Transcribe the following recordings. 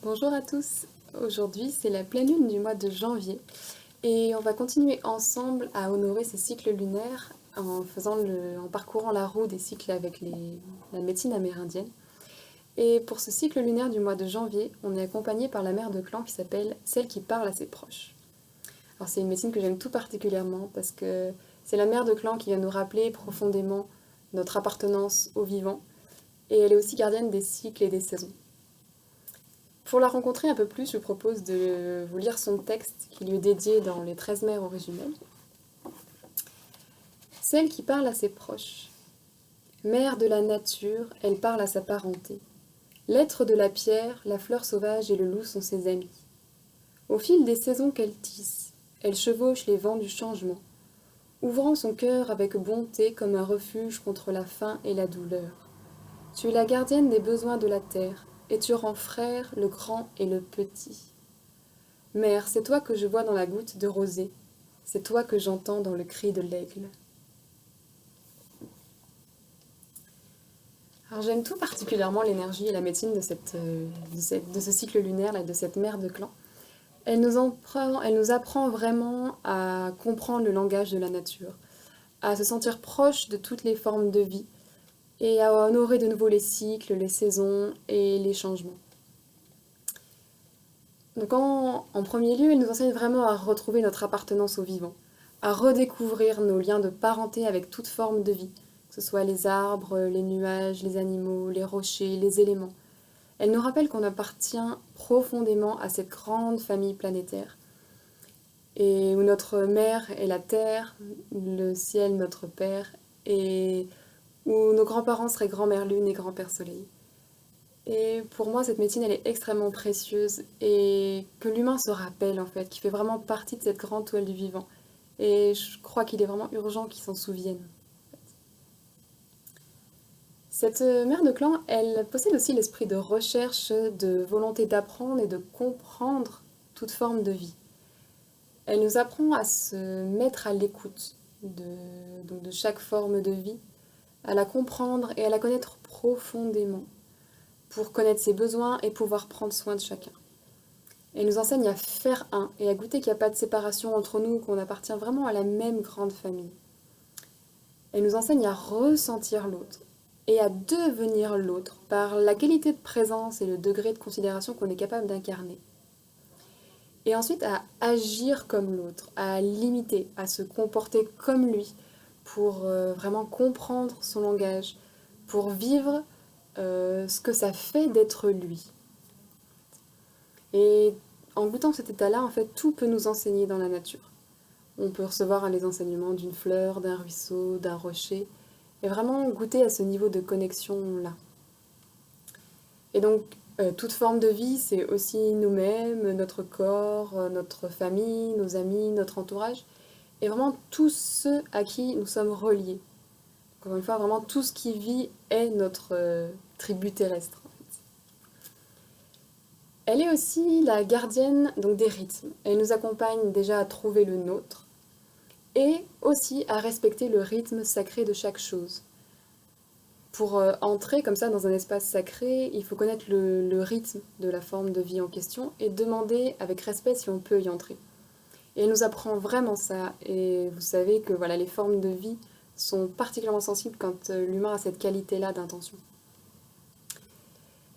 Bonjour à tous, aujourd'hui c'est la pleine lune du mois de janvier et on va continuer ensemble à honorer ces cycles lunaires en parcourant la roue des cycles avec la médecine amérindienne. Et pour ce cycle lunaire du mois de janvier, on est accompagné par la mère de clan qui s'appelle celle qui parle à ses proches. Alors c'est une médecine que j'aime tout particulièrement parce que c'est la mère de clan qui vient nous rappeler profondément notre appartenance au vivant et elle est aussi gardienne des cycles et des saisons. Pour la rencontrer un peu plus, je vous propose de vous lire son texte qui lui est dédié dans les 13 mères originelles. Celle qui parle à ses proches. Mère de la nature, elle parle à sa parenté. L'être de la pierre, la fleur sauvage et le loup sont ses amis. Au fil des saisons qu'elle tisse, elle chevauche les vents du changement, ouvrant son cœur avec bonté comme un refuge contre la faim et la douleur. Tu es la gardienne des besoins de la terre, et tu rends frères le grand et le petit. Mère, c'est toi que je vois dans la goutte de rosée, c'est toi que j'entends dans le cri de l'aigle. Alors j'aime tout particulièrement l'énergie et la médecine de ce cycle lunaire, là, de cette mère de clan. Elle nous apprend vraiment à comprendre le langage de la nature, à se sentir proche de toutes les formes de vie et à honorer de nouveau les cycles, les saisons et les changements. Donc en premier lieu, elle nous enseigne vraiment à retrouver notre appartenance au vivant, à redécouvrir nos liens de parenté avec toute forme de vie, que ce soit les arbres, les nuages, les animaux, les rochers, les éléments. Elle nous rappelle qu'on appartient profondément à cette grande famille planétaire, et où notre mère est la terre, le ciel notre père, et où nos grands-parents seraient grand-mère lune et grand-père soleil. Et pour moi, cette médecine, elle est extrêmement précieuse et que l'humain se rappelle en fait, qui fait vraiment partie de cette grande toile du vivant. Et je crois qu'il est vraiment urgent qu'il s'en souvienne. Cette mère de clan, elle possède aussi l'esprit de recherche, de volonté d'apprendre et de comprendre toute forme de vie. Elle nous apprend à se mettre à l'écoute de chaque forme de vie, à la comprendre et à la connaître profondément, pour connaître ses besoins et pouvoir prendre soin de chacun. Elle nous enseigne à faire un et à goûter qu'il n'y a pas de séparation entre nous, qu'on appartient vraiment à la même grande famille. Elle nous enseigne à ressentir l'autre et à devenir l'autre par la qualité de présence et le degré de considération qu'on est capable d'incarner. Et ensuite à agir comme l'autre, à l'imiter, à se comporter comme lui, pour vraiment comprendre son langage, pour vivre ce que ça fait d'être lui. Et en goûtant cet état-là, en fait, tout peut nous enseigner dans la nature. On peut recevoir les enseignements d'une fleur, d'un ruisseau, d'un rocher, et vraiment goûter à ce niveau de connexion-là. Et donc, toute forme de vie, c'est aussi nous-mêmes, notre corps, notre famille, nos amis, notre entourage, et vraiment tous ceux à qui nous sommes reliés. Encore une fois, vraiment tout ce qui vit est notre tribu terrestre. Elle est aussi la gardienne donc, des rythmes. Elle nous accompagne déjà à trouver le nôtre et aussi à respecter le rythme sacré de chaque chose. Pour entrer comme ça dans un espace sacré, il faut connaître le rythme de la forme de vie en question et demander avec respect si on peut y entrer. Et elle nous apprend vraiment ça. Et vous savez que voilà, les formes de vie sont particulièrement sensibles quand l'humain a cette qualité-là d'intention.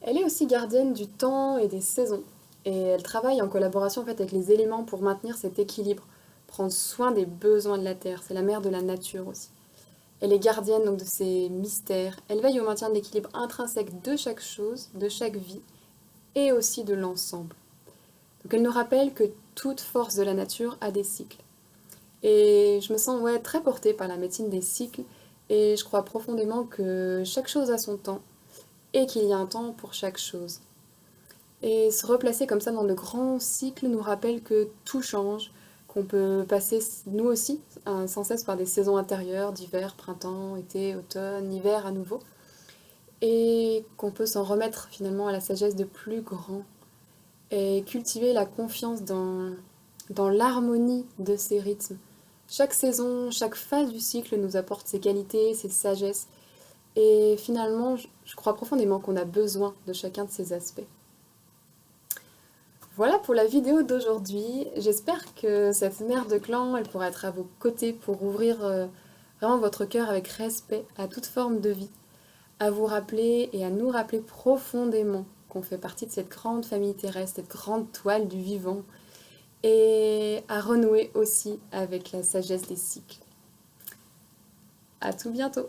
Elle est aussi gardienne du temps et des saisons. Et elle travaille en collaboration en fait, avec les éléments pour maintenir cet équilibre, prendre soin des besoins de la Terre. C'est la mère de la nature aussi. Elle est gardienne donc, de ces mystères. Elle veille au maintien de l'équilibre intrinsèque de chaque chose, de chaque vie, et aussi de l'ensemble. Donc elle nous rappelle que toute force de la nature a des cycles. Et je me sens très portée par la médecine des cycles, et je crois profondément que chaque chose a son temps, et qu'il y a un temps pour chaque chose. Et se replacer comme ça dans de grands cycles nous rappelle que tout change, qu'on peut passer nous aussi sans cesse par des saisons intérieures, d'hiver, printemps, été, automne, hiver à nouveau, et qu'on peut s'en remettre finalement à la sagesse de plus grand et cultiver la confiance dans l'harmonie de ces rythmes. Chaque saison, chaque phase du cycle nous apporte ses qualités, ses sagesses, et finalement, je crois profondément qu'on a besoin de chacun de ces aspects. Voilà pour la vidéo d'aujourd'hui. J'espère que cette mère de clan, elle pourra être à vos côtés pour ouvrir vraiment votre cœur avec respect à toute forme de vie, à vous rappeler et à nous rappeler profondément qu'on fait partie de cette grande famille terrestre, cette grande toile du vivant, et à renouer aussi avec la sagesse des cycles. À tout bientôt!